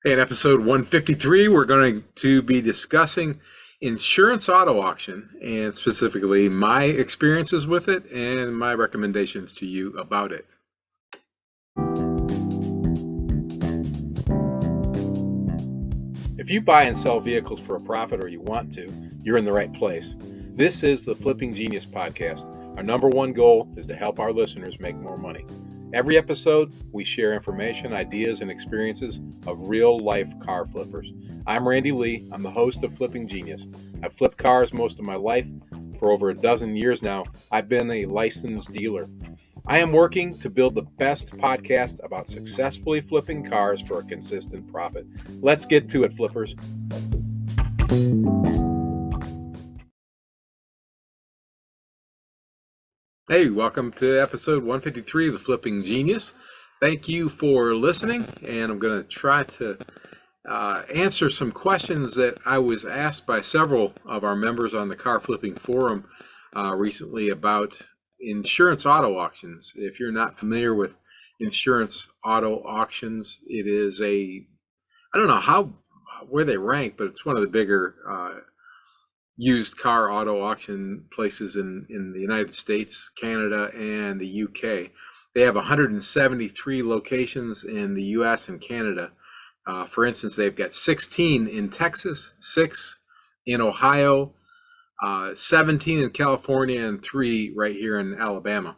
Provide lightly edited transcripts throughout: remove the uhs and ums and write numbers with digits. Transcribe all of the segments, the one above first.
In episode 153, we're going to be discussing insurance auto auction and specifically my experiences with it and my recommendations to you about it. If you buy and sell vehicles for a profit or you want to, you're in the right place. This is the Flipping Genius podcast. Our number one goal is to help our listeners make more money. Every episode, we share information, ideas, and experiences of real-life car flippers. I'm Randy Lee. I'm the host of Flipping Genius. I've flipped cars most of my life. For over a dozen years now, I've been a licensed dealer. I am working to build the best podcast about successfully flipping cars for a consistent profit. Let's get to it, flippers. Hey, welcome to episode 153 of the Flipping Genius. Thank you for listening, and I'm going to try to answer some questions that I was asked by several of our members on the Car Flipping Forum recently about insurance auto auctions. If you're not familiar with insurance auto auctions, it is I don't know where they rank, but it's one of the bigger used car auto auction places in the United States, Canada, and the UK. They have 173 locations in the US and Canada. For instance, they've got 16 in Texas, 6 in Ohio, 17 in California, and 3 right here in Alabama.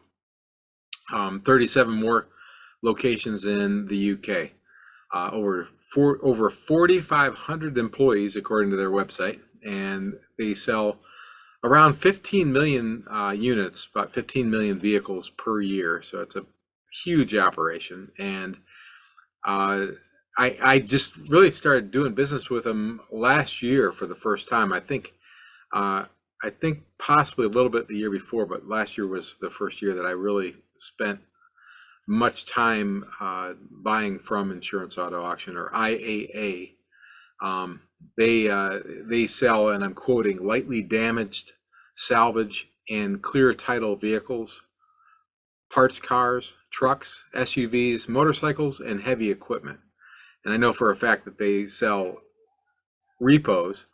37 more locations in the UK. Over 4,500 employees, according to their website, and they sell around 15 million units, about 15 million vehicles per year. So it's a huge operation. And I just really started doing business with them last year for the first time. I think possibly a little bit the year before, but last year was the first year that I really spent much time buying from Insurance Auto Auction, or IAA. They sell, and I'm quoting, lightly damaged, salvage, and clear title vehicles, parts cars, trucks, SUVs, motorcycles, and heavy equipment. And I know for a fact that they sell repos,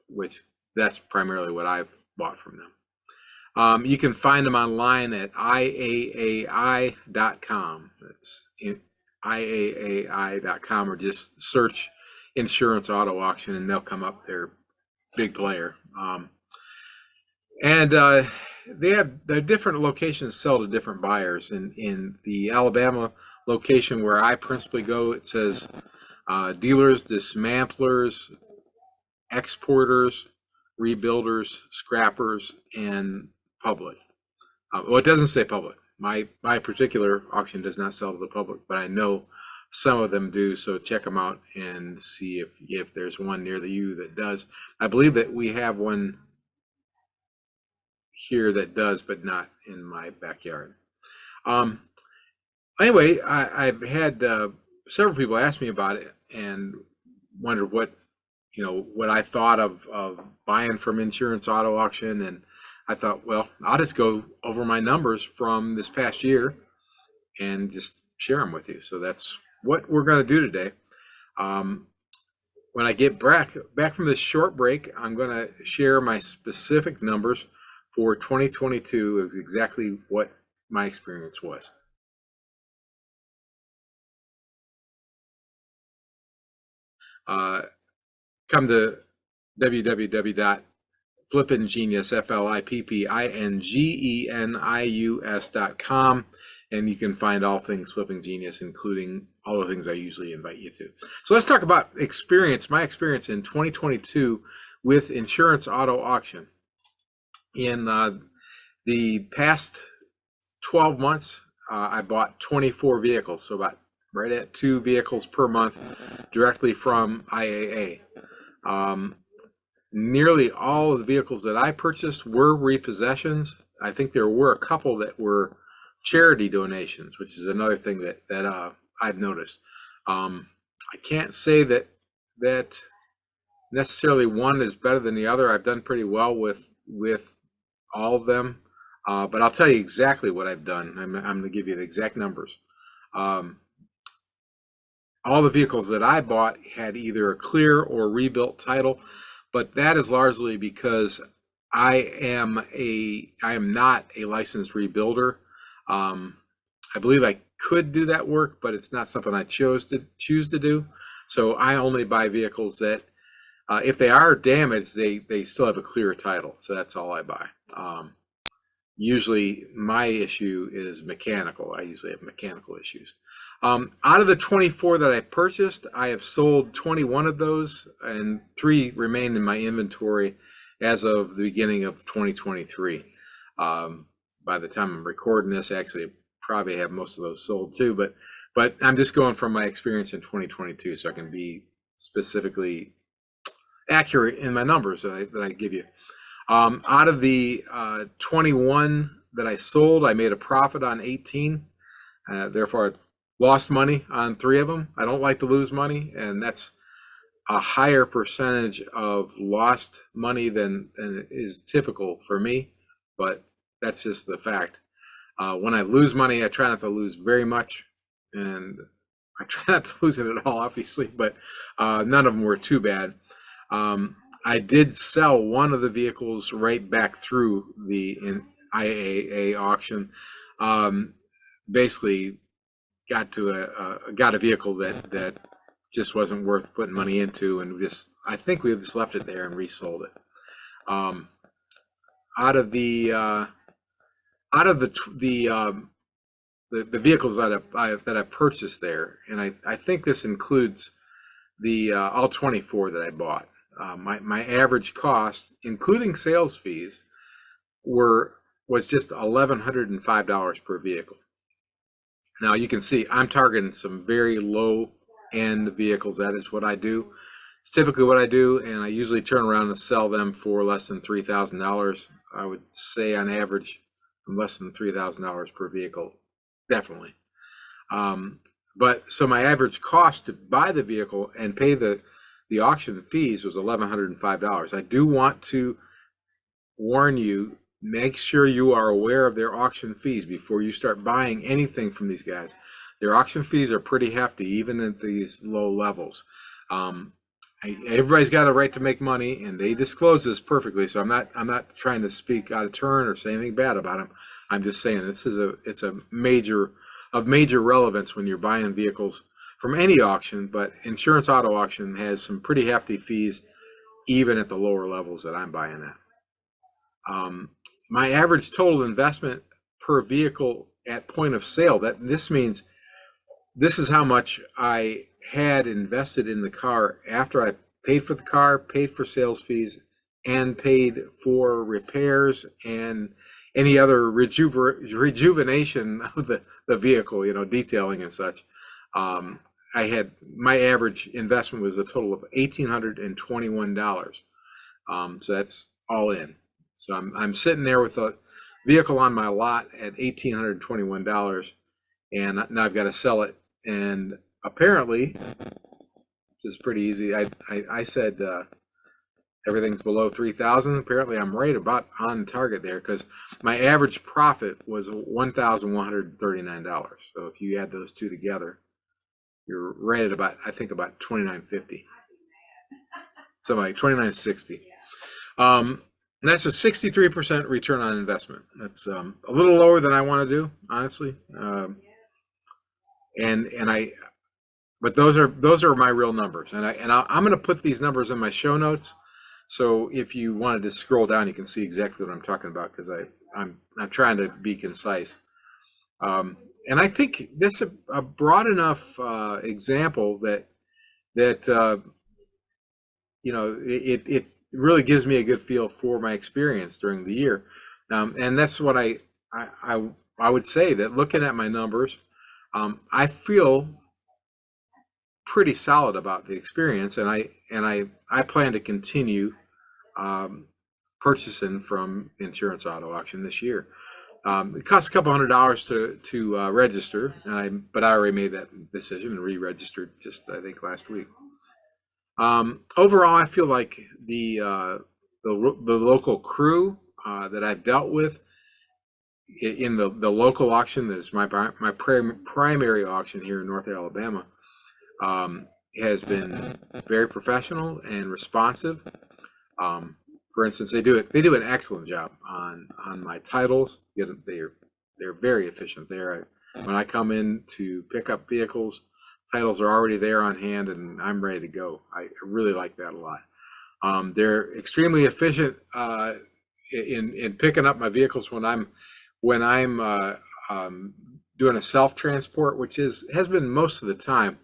which that's primarily what I've bought from them. You can find them online at IAAI.com. That's IAAI.com, or just search Insurance Auto Auction and they'll come up. They're a big player. They have their different locations sell to different buyers. In the Alabama location where I principally go, it says dealers, dismantlers, exporters, rebuilders, scrappers, and public. Well, it doesn't say public. My particular auction does not sell to the public, but I know some of them do. So check them out and see if there's one near you that does. I believe that we have one here that does, but not in my backyard. Anyway, I've had several people ask me about it and wondered what I thought of buying from Insurance Auto Auction. And I thought, well, I'll just go over my numbers from this past year and just share them with you. So that's what we're going to do today. When I get back from this short break, I'm going to share my specific numbers for 2022 of exactly what my experience was. Come to www.flippinggenius.com, and you can find all things Flipping Genius, including all the things I usually invite you to. So let's talk about my experience in 2022 with Insurance Auto Auction. In the past 12 months, I bought 24 vehicles, so about right at 2 vehicles per month directly from IAA. Nearly all of the vehicles that I purchased were repossessions. I think there were a couple that were charity donations, which is another thing that I've noticed. I can't say that necessarily one is better than the other. I've done pretty well with all of them, but I'll tell you exactly what I've done. I'm going to give you the exact numbers. all the vehicles that I bought had either a clear or rebuilt title, but that is largely because I am not a licensed rebuilder. I believe I could do that work, but it's not something I choose to do. So I only buy vehicles that, if they are damaged, they still have a clear title. So that's all I buy. Usually my issue is mechanical. I usually have mechanical issues. Out of the 24 that I purchased, I have sold 21 of those, and 3 remain in my inventory as of the beginning of 2023. By the time I'm recording this, actually, I probably have most of those sold too, but I'm just going from my experience in 2022, so I can be specifically accurate in my numbers that I give you. Out of the 21 that I sold, I made a profit on 18. Therefore, I lost money on 3 of them. I don't like to lose money, and that's a higher percentage of lost money than is typical for me, but that's just the fact. When I lose money, I try not to lose very much, and I try not to lose it at all, obviously, but none of them were too bad. I did sell one of the vehicles right back through the IAA auction. Basically, got a vehicle that just wasn't worth putting money into, and I think we just left it there and resold it. Out of the vehicles that I purchased there, and I think this includes the all 24 that I bought. My average cost, including sales fees, was just $1,105 per vehicle. Now you can see I'm targeting some very low end vehicles. That is what I do. It's typically what I do, and I usually turn around and sell them for less than $3,000. I would say on average, less than $3,000 per vehicle, definitely. But so my average cost to buy the vehicle and pay the auction fees was $1,105. I do want to warn you, make sure you are aware of their auction fees before you start buying anything from these guys. Their auction fees are pretty hefty, even at these low levels. Everybody's got a right to make money, and they disclose this perfectly. So I'm not trying to speak out of turn or say anything bad about them. I'm just saying it's a major relevance when you're buying vehicles from any auction, but Insurance Auto Auction has some pretty hefty fees, even at the lower levels that I'm buying at. My average total investment per vehicle at point of sale, this means this is how much I had invested in the car after I paid for the car, paid for sales fees, and paid for repairs and any other rejuvenation of the vehicle, detailing and such. My average investment was a total of $1,821. So that's all in. So I'm sitting there with a vehicle on my lot at $1,821, and now I've got to sell it. And apparently, which is pretty easy, I said everything's below 3,000. Apparently, I'm right about on target there, because my average profit was $1,139. So if you add those two together, you're right at about $2,950. So like $2,960. That's a 63% return on investment. That's a little lower than I want to do, honestly. But those are my real numbers, and I'm going to put these numbers in my show notes. So if you wanted to scroll down, you can see exactly what I'm talking about, because I'm trying to be concise. And I think that's a broad enough example that it really gives me a good feel for my experience during the year. And that's what I would say, that looking at my numbers, I feel pretty solid about the experience, and I plan to continue purchasing from Insurance Auto Auction this year. It costs a couple $100 to register, but I already made that decision and re-registered just, I think, last week. Overall, I feel like the local crew that I've dealt with in the local auction, that is my primary auction here in North Alabama, has been very professional and responsive. For instance, they do an excellent job on my titles. They're very efficient there. When I come in to pick up vehicles, titles are already there on hand, and I'm ready to go. I really like that a lot. They're extremely efficient in picking up my vehicles when I'm doing a self transport, which has been most of the time.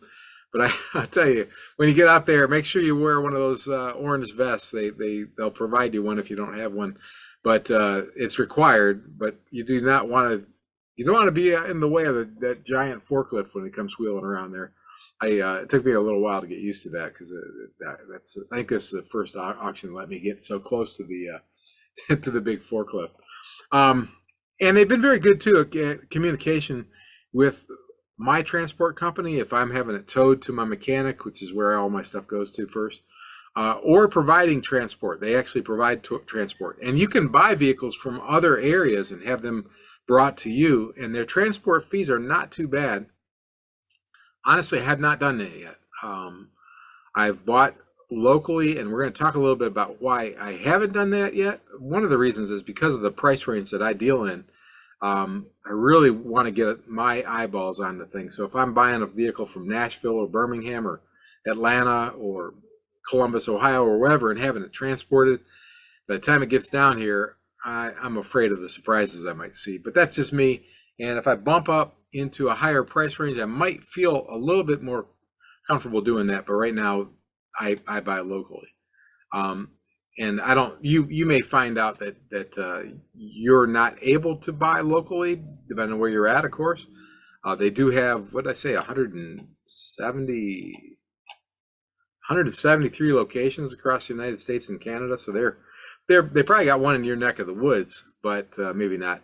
But I'll tell you, when you get out there, make sure you wear one of those orange vests. They'll provide you one if you don't have one, but it's required. But you don't want to be in the way of that giant forklift when it comes wheeling around there. It took me a little while to get used to that because I think this is the first auction that let me get so close to the to the big forklift. And they've been very good too at communication with my transport company if I'm having it towed to my mechanic, which is where all my stuff goes to first, or providing transport. They actually provide transport, and you can buy vehicles from other areas and have them brought to you, and their transport fees are not too bad. Honestly, I have not done that yet. I've bought locally, and we're going to talk a little bit about why I haven't done that yet. One of the reasons is because of the price range that I deal in. I really want to get my eyeballs on the thing. So if I'm buying a vehicle from Nashville or Birmingham or Atlanta or Columbus, Ohio, or wherever, and having it transported, by the time it gets down here, I'm afraid of the surprises I might see. But that's just me. And if I bump up into a higher price range, I might feel a little bit more comfortable doing that. But right now, I buy locally. And I don't. You may find out that you're not able to buy locally, depending on where you're at. Of course, they do have, what did I say, 173 locations across the United States and Canada. So they probably got one in your neck of the woods, but maybe not,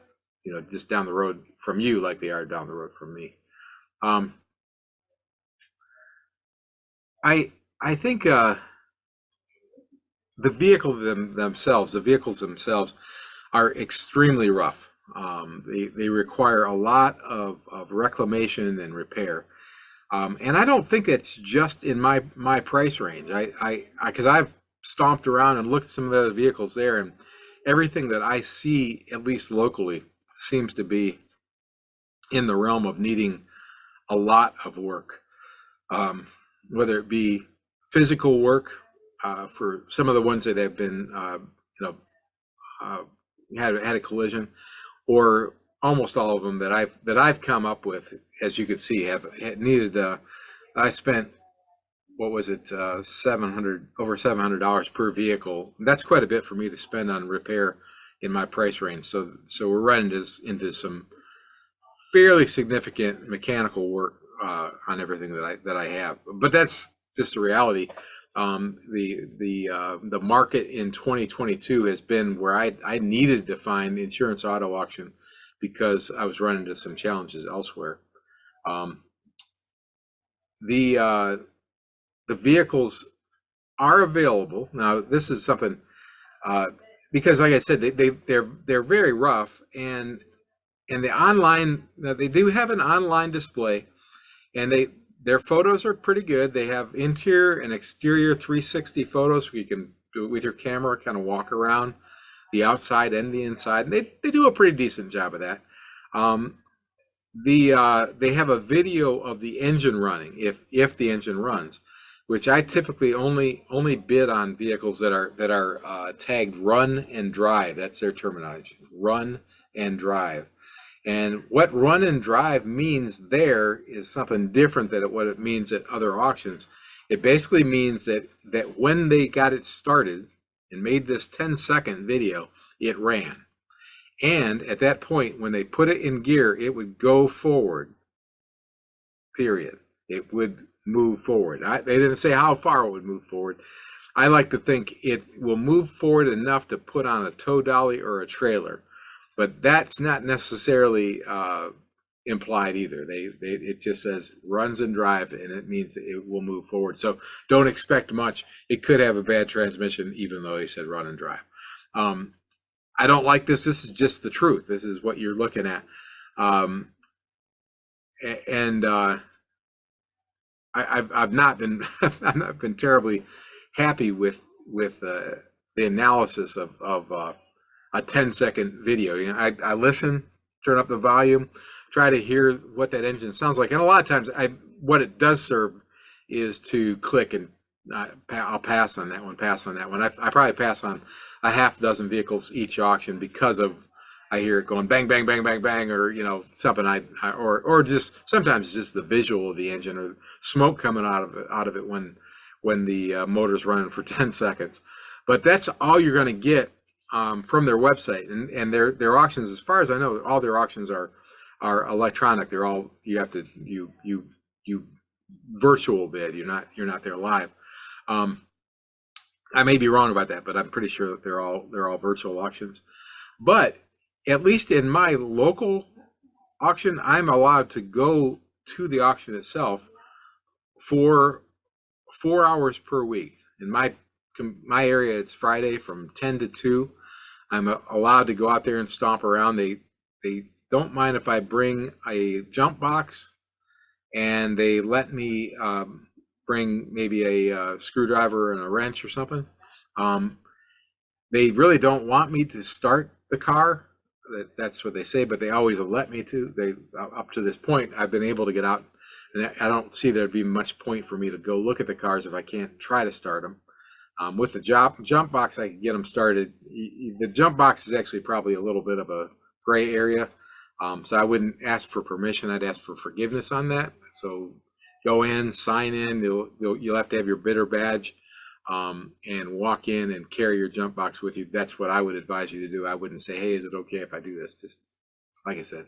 just down the road from you like they are down the road from me. I think the vehicles themselves are extremely rough. They require a lot of reclamation and repair. And I don't think it's just in my price range. Because I've stomped around and looked at some of the other vehicles there, and everything that I see, at least locally, seems to be in the realm of needing a lot of work, whether it be physical work for some of the ones that have been, had a collision, or almost all of them that I've come up with, as you can see, have needed. I spent, what was it, over $700 per vehicle. That's quite a bit for me to spend on repair in my price range. So we're running into some fairly significant mechanical work on everything that I have. But that's just the reality. The market in 2022 has been where I needed to find insurance auto auction because I was running into some challenges elsewhere. The vehicles are available now. This is something because, like I said, they're very rough, and the online, they do have an online display, and their photos are pretty good. They have interior and exterior 360 photos where you can do it with your camera, kind of walk around the outside and the inside. And they do a pretty decent job of that. They have a video of the engine running, if the engine runs, which I typically only bid on vehicles that are tagged run and drive. That's their terminology, run and drive. And what run and drive means there is something different than what it means at other auctions. It basically means that when they got it started and made this 10-second video, it ran. And at that point, when they put it in gear, it would go forward, period. It would move forward. They didn't say how far it would move forward. I like to think it will move forward enough to put on a tow dolly or a trailer. But that's not necessarily implied either. It just says runs and drive, and it means it will move forward. So don't expect much. It could have a bad transmission, even though they said run and drive. I don't like this. This is just the truth. This is what you're looking at. I've not been I've not been terribly happy with the analysis of a 10-second video. You know, I listen, turn up the volume, try to hear what that engine sounds like, and a lot of times what it does serve is to click and I'll pass on that one, pass on that one. I probably pass on a half dozen vehicles each auction because of I hear it going bang, bang, bang, bang, bang, or you know something or just sometimes just the visual of the engine or smoke coming out of it when the motor's running for 10 seconds. But that's all you're going to get from their website and their auctions. As far as I know, all their auctions are electronic. They're all you virtual bid. You're not there live. I may be wrong about that, but I'm pretty sure that they're all virtual auctions. But at least in my local auction, I'm allowed to go to the auction itself for 4 hours per week. In my area, it's Friday from 10 to 2. I'm allowed to go out there and stomp around. They don't mind if I bring a jump box, and they let me bring maybe a screwdriver and a wrench or something. They really don't want me to start the car. That's what they say, but they always let me to. They up to this point, I've been able to get out, and I don't see there'd be much point for me to go look at the cars if I can't try to start them. With the jump box, I can get them started. The jump box is actually probably a little bit of a gray area, so I wouldn't ask for permission. I'd ask for forgiveness on that. So go in, sign in. You'll have to have your bidder badge and walk in and carry your jump box with you. That's what I would advise you to do. I wouldn't say, hey, is it okay if I do this? Just like I said,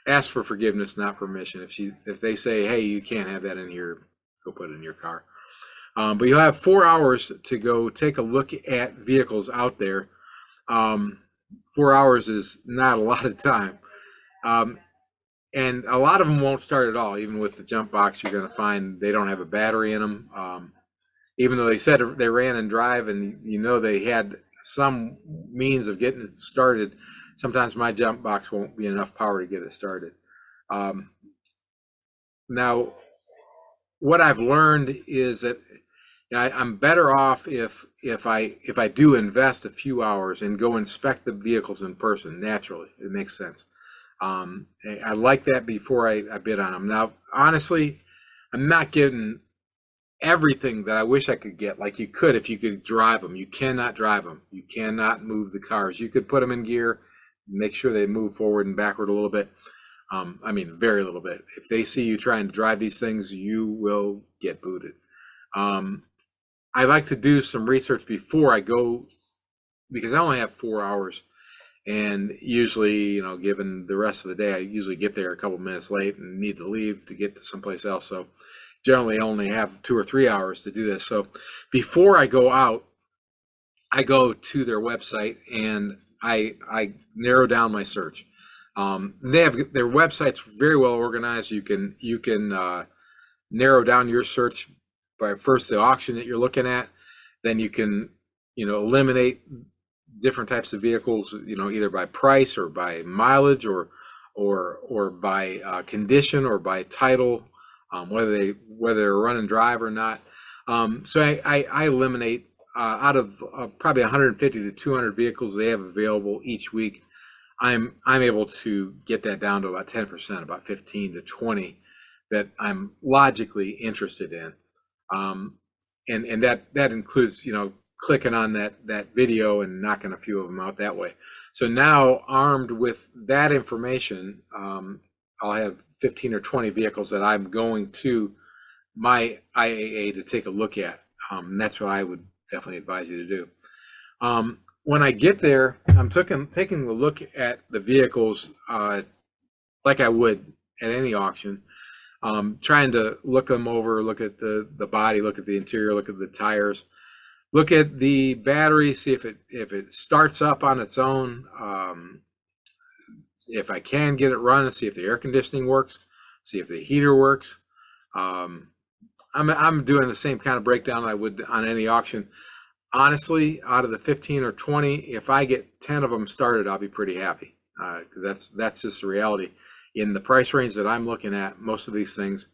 ask for forgiveness, not permission. If they say, hey, you can't have that in here, go put it in your car. But you'll have 4 hours to go take a look at vehicles out there. 4 hours is not a lot of time. And a lot of them won't start at all. Even with the jump box, you're going to find they don't have a battery in them. Even though they said they ran and drive and you know they had some means of getting it started, sometimes my jump box won't be enough power to get it started. Now, what I've learned is that I'm better off if I do invest a few hours and go inspect the vehicles in person. Naturally, it makes sense. I like that before I bid on them. Now, honestly, I'm not getting everything that I wish I could get like you could if you could drive them. You cannot drive them. You cannot move the cars. You could put them in gear, make sure they move forward and backward a little bit. I mean, very little bit. If they see you trying to drive these things, you will get booted. I like to do some research before I go because I only have 4 hours. And usually, given the rest of the day, I usually get there a couple minutes late and need to leave to get to someplace else. So generally I only have 2 or 3 hours to do this. So before I go out, I go to their website and I narrow down my search. They have their website's very well organized. You can narrow down your search by first the auction that you're looking at. Then you can eliminate different types of vehicles, either by price or by mileage or by condition or by title, whether they're run and drive or not. So I eliminate out of probably 150 to 200 vehicles they have available each week. I'm able to get that down to about 10%, about 15 to 20 that I'm logically interested in, and that includes clicking on that video and knocking a few of them out that way. So now, armed with that information, I'll have 15 or 20 vehicles that I'm going to my IAA to take a look at. And that's what I would definitely advise you to do. When I get there, I'm taking a look at the vehicles like I would at any auction, trying to look them over, look at the body, look at the interior, look at the tires, look at the battery, see if it starts up on its own. If I can get it running, see if the air conditioning works, see if the heater works. I'm doing the same kind of breakdown I would on any auction. Honestly, out of the 15 or 20, if I get 10 of them started, I'll be pretty happy, because that's just the reality. In the price range that I'm looking at, most of these things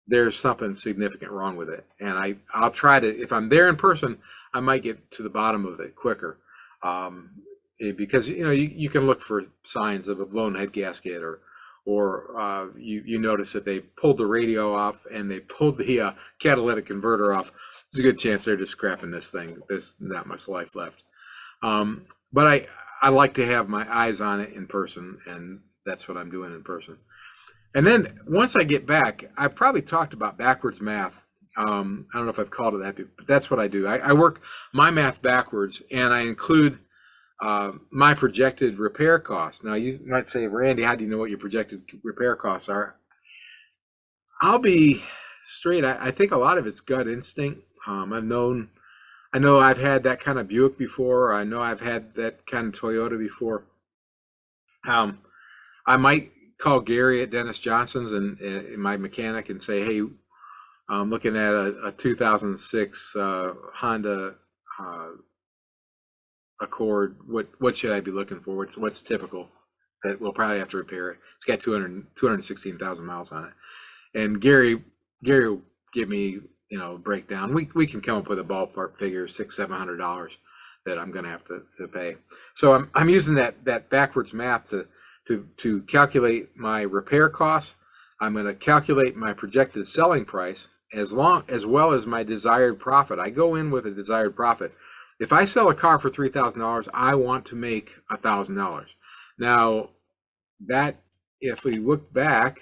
there's something significant wrong with it. And I'll try to, if I'm there in person, I might get to the bottom of it quicker. Because you can look for signs of a blown head gasket, or you notice that they pulled the radio off and they pulled the catalytic converter off. There's a good chance they're just scrapping this thing. There's not much life left. But I like to have my eyes on it in person, and that's what I'm doing in person. And then once I get back, I probably talked about backwards math. I don't know if I've called it that, but that's what I do. I work my math backwards, and I include my projected repair costs. Now, you might say, Randy, how do you know what your projected repair costs are? I'll be straight. I think a lot of it's gut instinct. I know I've had that kind of Buick before. I know I've had that kind of Toyota before. I might call Gary at Dennis Johnson's and my mechanic and say, hey, I'm looking at a 2006 Honda Accord. What should I be looking for? What's typical that we'll probably have to repair it? It's got 216,000 miles on it. And Gary will give me, a breakdown. We can come up with a ballpark figure, $600-700 that I'm going to have to pay. So I'm using that backwards math to calculate my repair costs. I'm going to calculate my projected selling price as well as my desired profit. I go in with a desired profit. If I sell a car for $3,000, I want to make $1,000. Now, if we look back,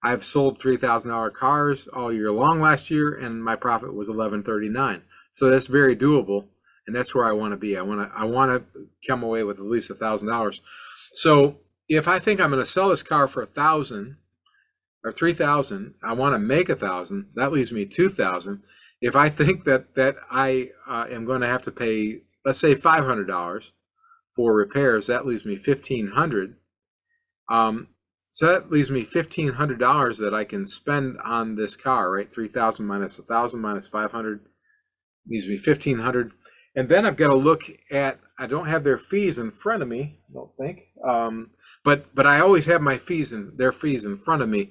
I've sold $3,000 cars all year long last year, and my profit was $1,139. So that's very doable, and that's where I want to be. I want to come away with at least $1,000. So if I think I'm going to sell this car for $1,000 or $3,000, I want to make $1,000. That leaves me $2,000. If I think that I am going to have to pay, let's say, $500 for repairs, that leaves me $1,500. So that leaves me $1,500 that I can spend on this car, right? 3,000 minus 1,000 minus 500 leaves me $1,500. And then I've got to look at, I don't have their fees in front of me, I don't think. But I always have their fees in front of me,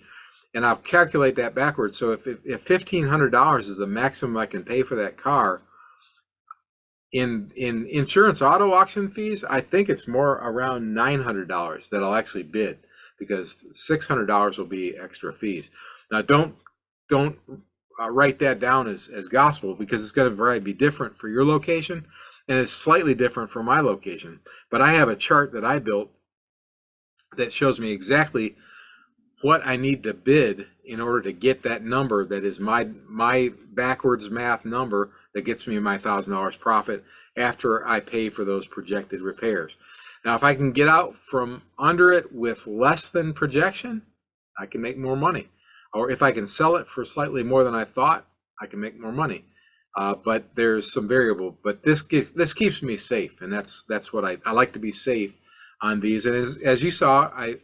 and I'll calculate that backwards. So if $1,500 is the maximum I can pay for that car, in insurance auto auction fees, I think it's more around $900 that I'll actually bid, because $600 will be extra fees. Now, don't write that down as gospel, because it's going to probably be different for your location, and it's slightly different for my location. But I have a chart that I built that shows me exactly what I need to bid in order to get that number that is my backwards math number that gets me my $1,000 profit after I pay for those projected repairs. Now, if I can get out from under it with less than projection, I can make more money. Or if I can sell it for slightly more than I thought, I can make more money. But there's some variable. But this keeps me safe, and that's what I like to be safe on these. And as you saw, I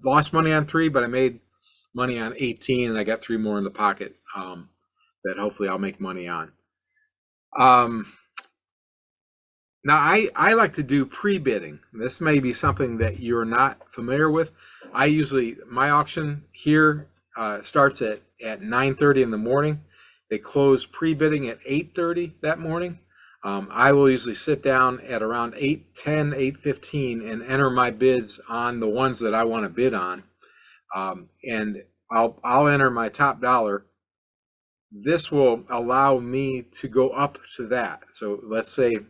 lost money on 3, but I made money on 18, and I got 3 more in the pocket that hopefully I'll make money on. Now, I like to do pre-bidding. This may be something that you're not familiar with. My auction here starts at 9:30 in the morning. They close pre-bidding at 8:30 that morning. I will usually sit down at around 8:10, 8:15 and enter my bids on the ones that I want to bid on. And I'll enter my top dollar. This will allow me to go up to that. So let's say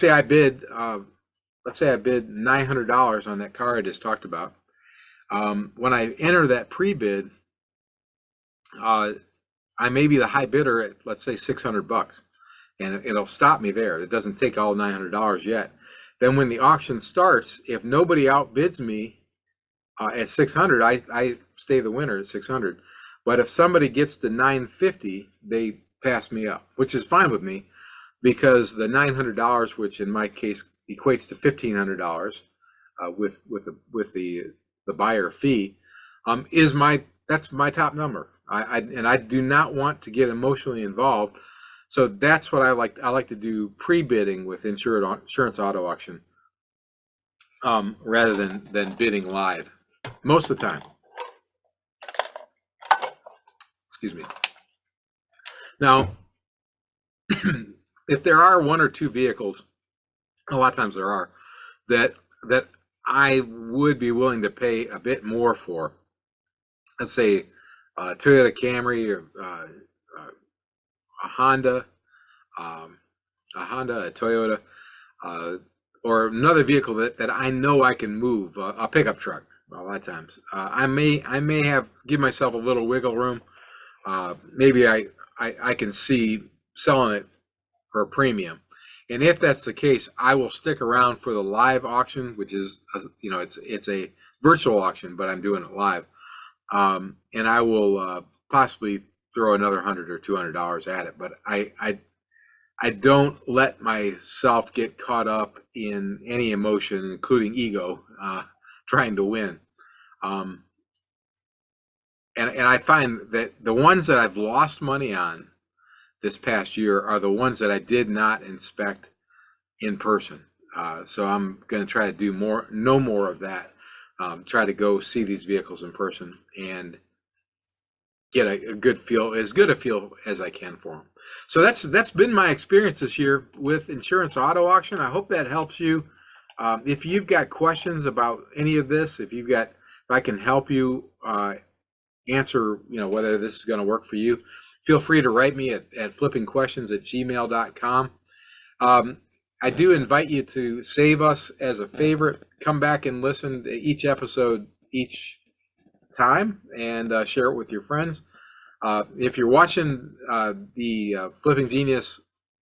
I bid $900 on that car I just talked about. When I enter that pre-bid, I may be the high bidder at, let's say, $600, and it'll stop me there. It doesn't take all $900 yet. Then when the auction starts, if nobody outbids me at $600, I stay the winner at $600. But if somebody gets to $950, they pass me up, which is fine with me, because the $900, which in my case equates to $1,500 with the buyer fee, that's my top number. I do not want to get emotionally involved, so that's what I like. I like to do pre-bidding with insurance auto auction rather than bidding live most of the time. Excuse me. Now, if there are one or two vehicles, a lot of times there are, that I would be willing to pay a bit more for, let's say Toyota Camry or a Honda, a Toyota, or another vehicle that I know I can move, a pickup truck. A lot of times, I may have give myself a little wiggle room. Maybe I can see selling it for a premium, and if that's the case, I will stick around for the live auction, which is it's a virtual auction, but I'm doing it live, and I will possibly throw another $100 or $200 at it. But I don't let myself get caught up in any emotion, including ego, trying to win. And I find that the ones that I've lost money on this past year are the ones that I did not inspect in person. So I'm going to try to do no more of that. Try to go see these vehicles in person and get a good feel, as good a feel as I can for them. So that's been my experience this year with Insurance Auto Auction. I hope that helps you. If you've got questions about any of this, if I can help you answer, whether this is going to work for you, feel free to write me at flippingquestions@gmail.com. I do invite you to save us as a favorite. Come back and listen to each episode each time and share it with your friends. If you're watching the Flipping Genius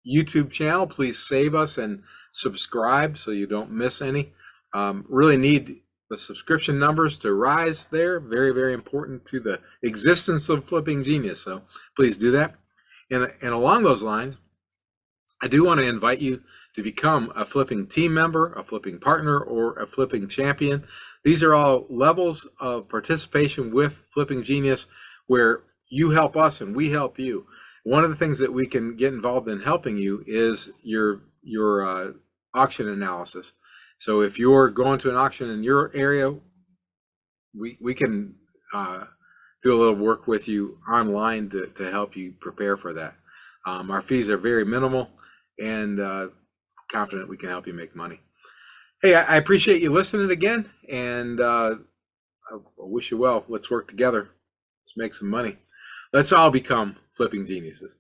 YouTube channel, please save us and subscribe so you don't miss any. Really need the subscription numbers to rise there. Very, very important to the existence of Flipping Genius. So please do that. And along those lines, I do want to invite you to become a flipping team member, a flipping partner, or a flipping champion. These are all levels of participation with Flipping Genius where you help us and we help you. One of the things that we can get involved in helping you is your auction analysis. So if you're going to an auction in your area, we can do a little work with you online to help you prepare for that. Our fees are very minimal, and confident we can help you make money. Hey, I appreciate you listening again, and I wish you well. Let's work together. Let's make some money. Let's all become flipping geniuses.